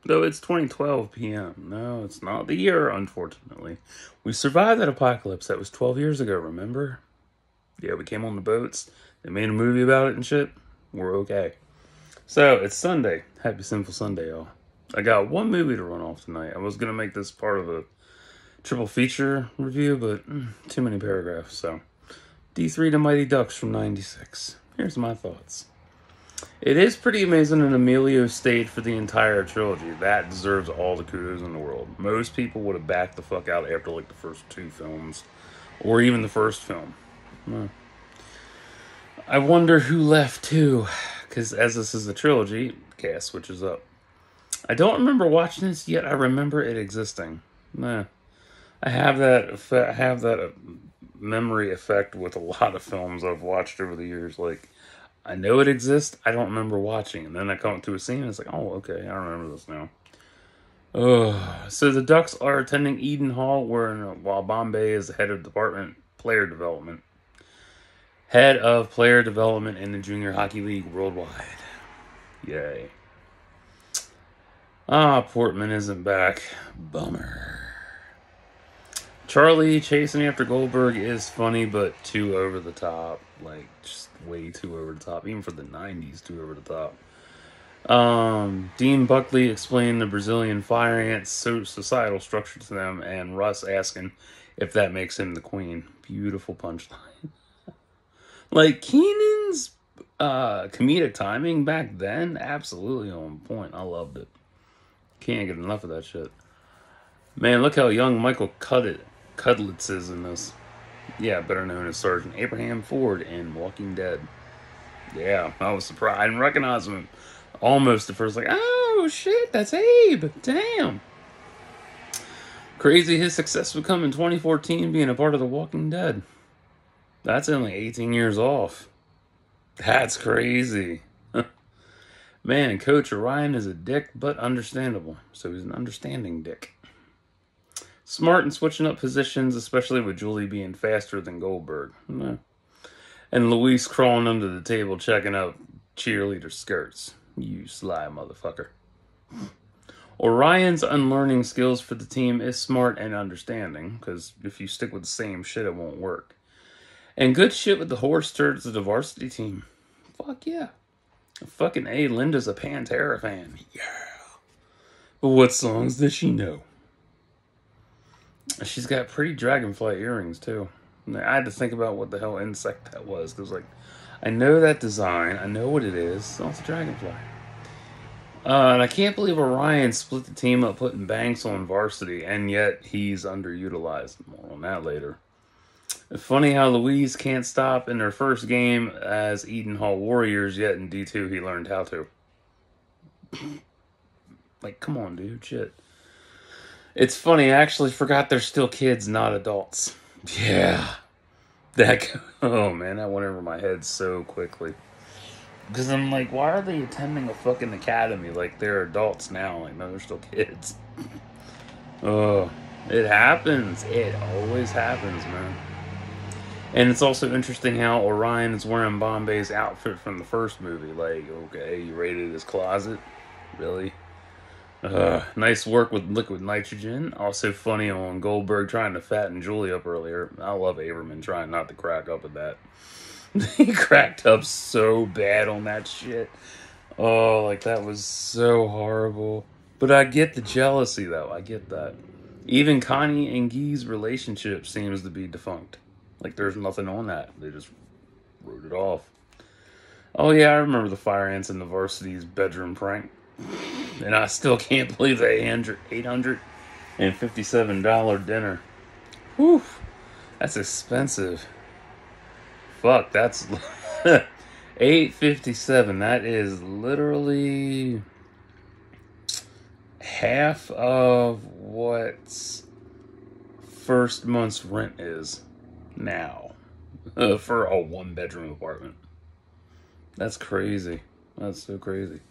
Though it's 2012 p.m. No, it's not the year, unfortunately. We survived that apocalypse. That was 12 years ago, remember? Yeah, we came on the boats. They made a movie about it and shit. We're okay. So, it's Sunday. Happy Sinful Sunday, y'all. I got one movie to run off tonight. I was going to make this part of a triple feature review, but too many paragraphs, so. D3 The Mighty Ducks from 96. Here's my thoughts. It is pretty amazing that Emilio stayed for the entire trilogy. That deserves all the kudos in the world. Most people would have backed the fuck out after like the first two films, or even the first film. Well, I wonder who left too, because as this is a trilogy, cast switches up. I don't remember watching this yet. I remember it existing. Nah, I have that memory effect with a lot of films I've watched over the years. Like, I know it exists. I don't remember watching, and then I come to a scene and it's like, oh, okay, I remember this now. So the Ducks are attending Eden Hall, while Bombay is the head of player development in the Junior Hockey League worldwide. Yay! Portman isn't back. Bummer. Charlie chasing after Goldberg is funny, but too over the top. Like, just way too over the top. Even for the 90s, too over the top. Dean Buckley explained the Brazilian fire ants' societal structure to them, and Russ asking if that makes him the queen. Beautiful punchline. Like, Keenan's comedic timing back then, absolutely on point. I loved it. Can't get enough of that shit. Man, look how young Michael Cudlitz is in this. Yeah, better known as Sergeant Abraham Ford in Walking Dead. Yeah, I was surprised. I didn't recognize him almost at first. Like, oh shit, that's Abe. Damn. Crazy his success would come in 2014 being a part of The Walking Dead. That's only 18 years off. That's crazy. Man, Coach Orion is a dick, but understandable. So he's an understanding dick. Smart in switching up positions, especially with Julie being faster than Goldberg. And Luis crawling under the table checking out cheerleader skirts. You sly motherfucker. Orion's unlearning skills for the team is smart and understanding, because if you stick with the same shit, it won't work. And good shit with the horse turds of the varsity team. Fuck yeah. Fucking A, Linda's a Pantera fan. Yeah. But what songs does she know? She's got pretty dragonfly earrings, too. I had to think about what the hell insect that was, because, like, I know that design. I know what it is. Oh, it's a dragonfly. And I can't believe Orion split the team up putting Banks on varsity, and yet he's underutilized. More on that later. It's funny how Louise can't stop in their first game as Eden Hall Warriors, yet in D2 he learned how to. Like, come on, dude. Shit. It's funny, I actually forgot they're still kids, not adults. Yeah. Oh man, that went over my head so quickly. Because I'm like, why are they attending a fucking academy? Like, they're adults now. Like, no, they're still kids. Oh, it happens. It always happens, man. And it's also interesting how Orion is wearing Bombay's outfit from the first movie. Like, okay, you raided his closet? Really? Nice work with liquid nitrogen. Also funny on Goldberg trying to fatten Julie up earlier. I love Averman trying not to crack up at that. He cracked up so bad on that shit. Oh, like that was so horrible. But I get the jealousy though. I get that. Even Connie and Guy's relationship seems to be defunct. Like there's nothing on that. They just wrote it off. Oh yeah, I remember the fire ants in the varsity's bedroom prank. And I still can't believe the $857 dinner. Whew. That's expensive. Fuck, that's $857. That is literally half of what first month's rent is now for a one-bedroom apartment. That's crazy. That's so crazy.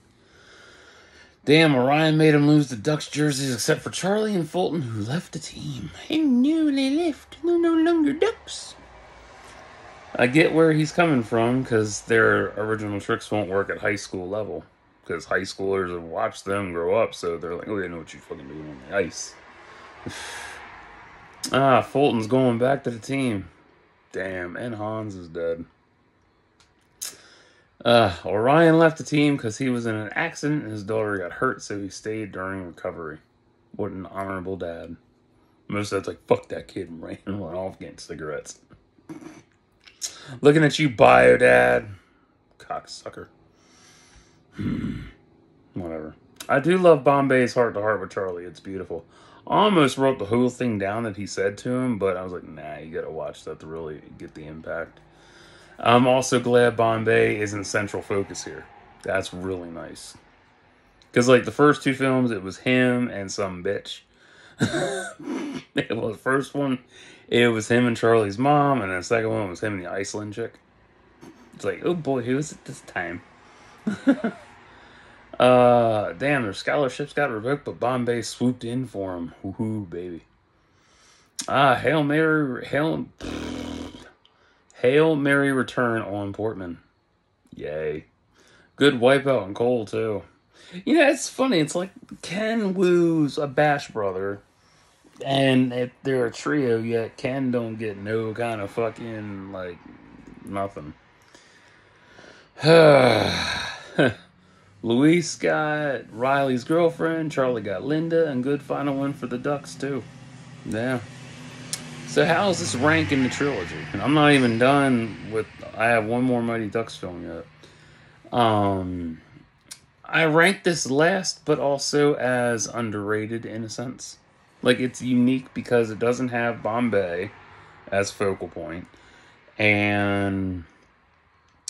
Damn, Orion made him lose the Ducks jerseys except for Charlie and Fulton, who left the team. I knew they left. They're no longer Ducks. I get where he's coming from, because their original tricks won't work at high school level. because high schoolers have watched them grow up, so they're like, oh, they know what you're fucking doing on the ice. Fulton's going back to the team. Damn, and Hans is dead. Orion left the team because he was in an accident and his daughter got hurt, so he stayed during recovery. What an honorable dad. Most of that's like, fuck that kid, and ran and went off getting cigarettes. Looking at you, bio dad. Cocksucker. Whatever. I do love Bombay's Heart to Heart with Charlie. It's beautiful. I almost wrote the whole thing down that he said to him, but I was like, nah, you gotta watch that to really get the impact. I'm also glad Bombay isn't central focus here. That's really nice. Because, like, the first two films, it was him and some bitch. The first one, it was him and Charlie's mom, and the second one was him and the Iceland chick. It's like, oh boy, who is it this time? Damn, their scholarships got revoked, but Bombay swooped in for him. Woohoo, baby. Hail Mary return on Portman. Yay. Good wipeout on Cole, too. You know, it's funny. It's like Ken woos a Bash brother, and if they're a trio, yet Ken don't get no kind of fucking, like, nothing. Luis got Riley's girlfriend, Charlie got Linda, and good final one for the Ducks, too. Yeah. So how's this rank in the trilogy? And I'm not even done with... I have one more Mighty Ducks film yet. I rank this last, but also as underrated in a sense. Like, it's unique because it doesn't have Bombay as focal point. And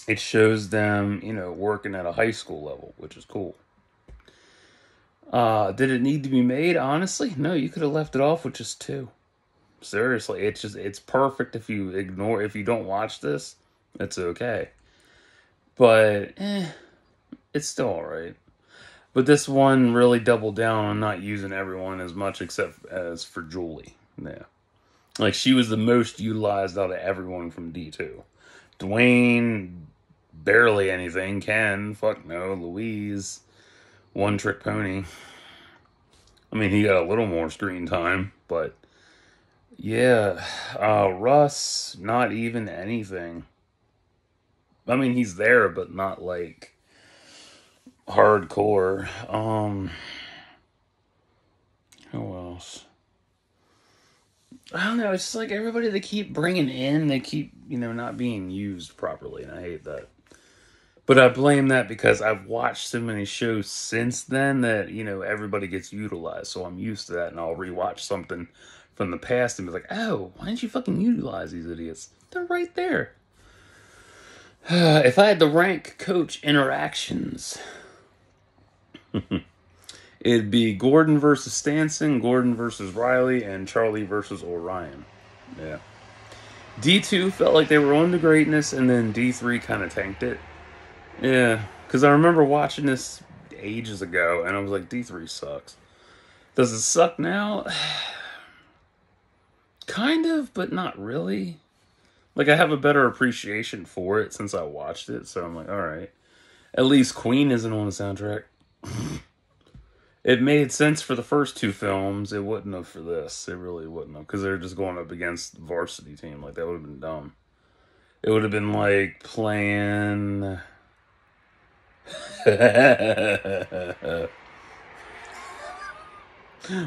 it shows them, you know, working at a high school level, which is cool. Did it need to be made? Honestly, no, you could have left it off with just 2. Seriously, it's perfect if you don't watch this, it's okay. But, it's still alright. But this one really doubled down on not using everyone as much except as for Julie. Yeah. Like, she was the most utilized out of everyone from D2. Dwayne, barely anything. Ken, fuck no. Louise, one trick pony. I mean, he got a little more screen time, but... yeah, Russ, not even anything. I mean, he's there, but not, like, hardcore. Who else? I don't know, it's just like everybody they keep bringing in, they keep, you know, not being used properly, and I hate that. But I blame that because I've watched so many shows since then that, you know, everybody gets utilized, so I'm used to that, and I'll rewatch something from the past and be like, oh, why didn't you fucking utilize these idiots? They're right there. If I had to rank coach interactions, it'd be Gordon versus Stanson, Gordon versus Riley, and Charlie versus Orion. Yeah. D2 felt like they were on to greatness, and then D3 kind of tanked it. Yeah, because I remember watching this ages ago, and I was like, D3 sucks. Does it suck now? Kind of, but not really. Like, I have a better appreciation for it since I watched it, so I'm like, alright. At least Queen isn't on the soundtrack. It made sense for the first 2 films. It wouldn't have for this. It really wouldn't have. Because they're just going up against the varsity team. Like, that would have been dumb. It would have been like playing...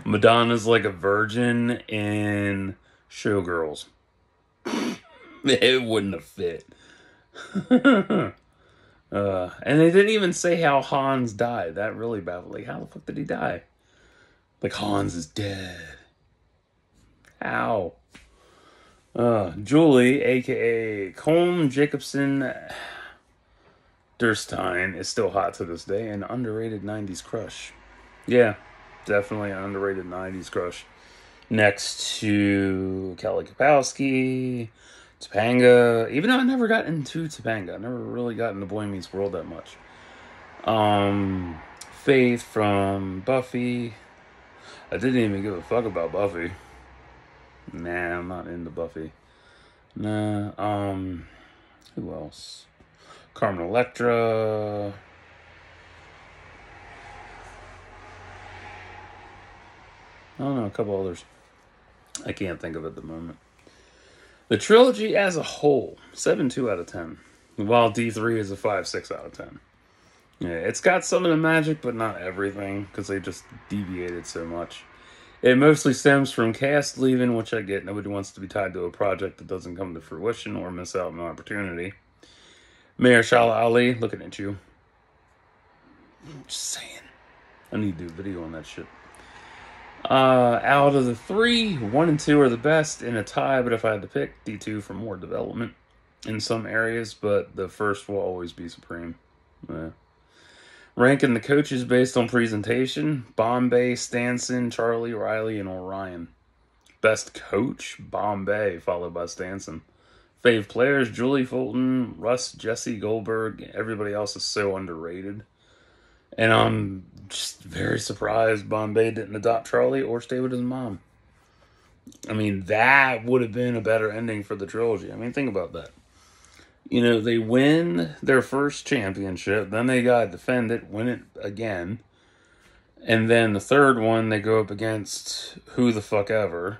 Madonna's like a virgin in Showgirls. It wouldn't have fit. And they didn't even say how Hans died. That really baffled. Like, how the fuck did he die? Like, Hans is dead. How? Julie, a.k.a. Colm Jacobson Durstein, is still hot to this day. An underrated 90s crush. Yeah, definitely an underrated 90s crush. Next to Kelly Kapowski, Topanga. Even though I never got into Topanga. I never really got into Boy Meets World that much. Faith from Buffy. I didn't even give a fuck about Buffy. Nah, I'm not into Buffy. Nah, who else? Carmen Electra. I don't know, a couple others. I can't think of it at the moment. The trilogy as a whole, 7.2 out of 10. While D3 is a 5.6 out of 10. Yeah, it's got some of the magic, but not everything, because they just deviated so much. It mostly stems from cast leaving, which I get. Nobody wants to be tied to a project that doesn't come to fruition or miss out on an opportunity. Mahershala Ali, looking at you. Just saying. I need to do a video on that shit. Out of the three, 1 and 2 are the best in a tie, but if I had to pick, D2 for more development in some areas, but the first will always be supreme. Ranking the coaches based on presentation: Bombay, Stanson, Charlie, Riley, and Orion. Best coach: Bombay, followed by Stanson. Fave players: Julie Fulton, Russ, Jesse, Goldberg. Everybody else is so underrated. And I'm just very surprised Bombay didn't adopt Charlie or stay with his mom. I mean, that would have been a better ending for the trilogy. I mean, think about that. You know, they win their first championship, then they gotta defend it, win it again, and then the third one, they go up against who the fuck ever,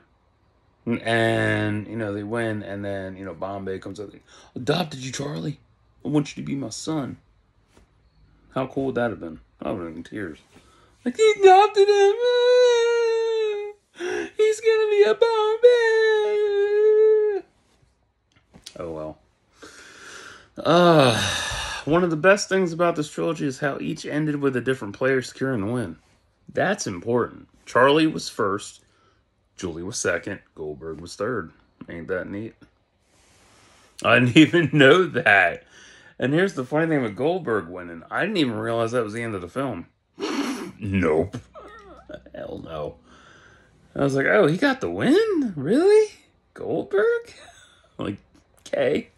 and, you know, they win, and then, you know, Bombay comes up, adopted you, Charlie? I want you to be my son. How cool would that have been? I would have been in tears. Like, he adopted him. He's gonna be a Bombay. Oh, well. One of the best things about this trilogy is how each ended with a different player securing the win. That's important. Charlie was first, Julie was second, Goldberg was third. Ain't that neat? I didn't even know that. And here's the funny thing with Goldberg winning. I didn't even realize that was the end of the film. Nope. Hell no. I was like, oh, he got the win? Really? Goldberg? Like, okay.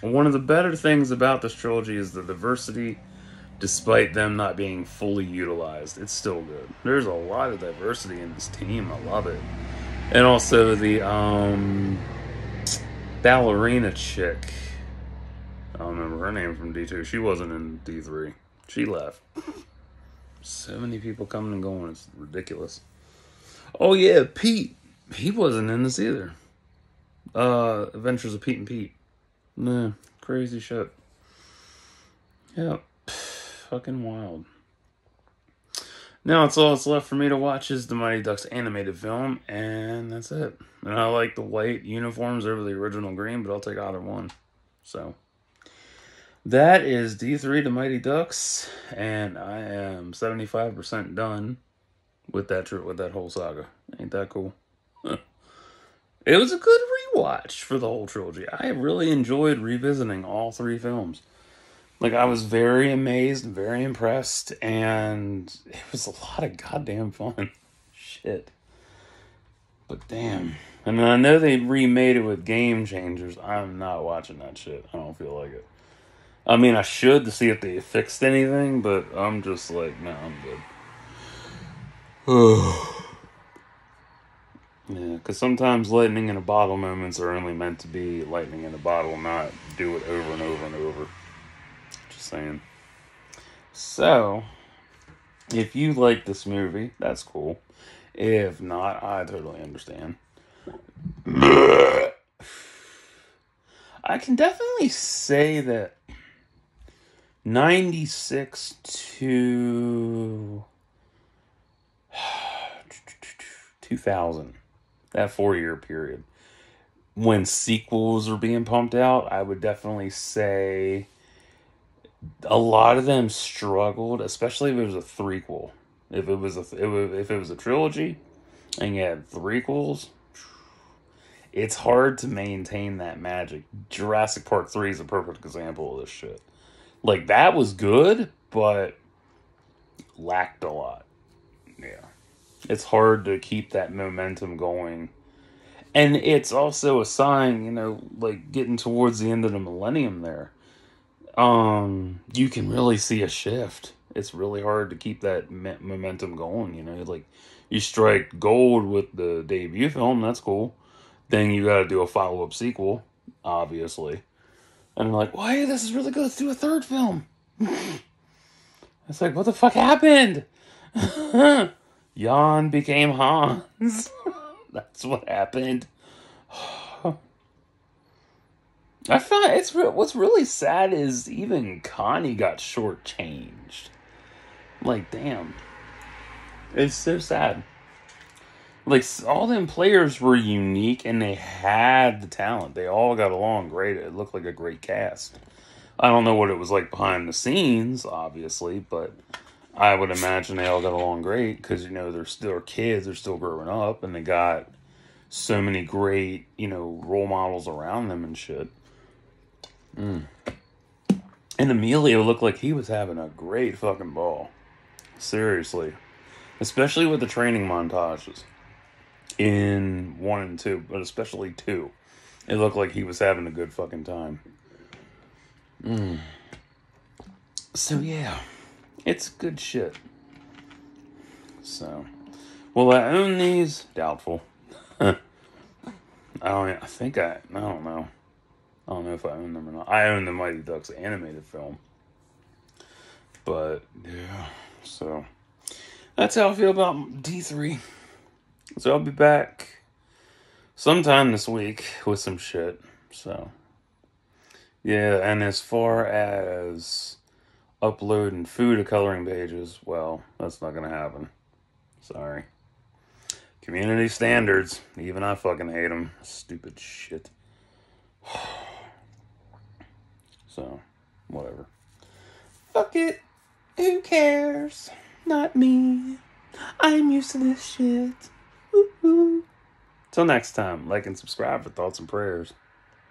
One of the better things about this trilogy is the diversity, despite them not being fully utilized. It's still good. There's a lot of diversity in this team. I love it. And also the ballerina chick. I don't remember her name from D2. She wasn't in D3. She left. So many people coming and going. It's ridiculous. Oh yeah, Pete. He wasn't in this either. Adventures of Pete and Pete. Nah, crazy shit. Yeah, fucking wild. Now it's all that's left for me to watch is the Mighty Ducks animated film, and that's it. And I like the white uniforms over the original green, but I'll take either one. So that is D3 The Mighty Ducks, and I am 75% done with that whole saga. Ain't that cool? It was a good rewatch for the whole trilogy. I really enjoyed revisiting all three films. Like, I was very amazed, very impressed, and it was a lot of goddamn fun. Shit. But damn. And I know they remade it with Game Changers. I'm not watching that shit. I don't feel like it. I mean, I should to see if they fixed anything, but I'm just like, no, I'm good. Yeah, because sometimes lightning in a bottle moments are only meant to be lightning in a bottle, not do it over and over and over. Just saying. So, if you like this movie, that's cool. If not, I totally understand. I can definitely say that 96 to 2000, that 4-year period, when sequels were being pumped out, I would definitely say a lot of them struggled, especially if it was a threequel. If it was a trilogy and you had threequels, it's hard to maintain that magic. Jurassic Park 3 is a perfect example of this shit. Like, that was good, but lacked a lot. Yeah. It's hard to keep that momentum going. And it's also a sign, you know, like, getting towards the end of the millennium there. You can really see a shift. It's really hard to keep that momentum going, you know? Like, you strike gold with the debut film, that's cool. Then you gotta do a follow-up sequel, obviously. And I'm like, why? This is really good. Let's do a third film. It's like, what the fuck happened? Jan became Hans. That's what happened. I find what's really sad is even Connie got shortchanged. Like, damn. It's so sad. Like, all them players were unique and they had the talent. They all got along great. It looked like a great cast. I don't know what it was like behind the scenes, obviously, but I would imagine they all got along great because, you know, they're still kids, they're still growing up, and they got so many great, you know, role models around them and shit. And Emilio looked like he was having a great fucking ball. Seriously. Especially with the training montages in 1 and 2, but especially 2. It looked like he was having a good fucking time. So, yeah. It's good shit. So, will I own these? Doubtful. I don't know. I don't know if I own them or not. I own the Mighty Ducks animated film. But, yeah. So, that's how I feel about D3. So, I'll be back sometime this week with some shit. So, yeah. And as far as uploading food to coloring pages, well, that's not going to happen. Sorry. Community standards. Even I fucking hate them. Stupid shit. So, whatever. Fuck it. Who cares? Not me. I'm used to this shit. Woo-hoo. Till next time, like and subscribe for thoughts and prayers.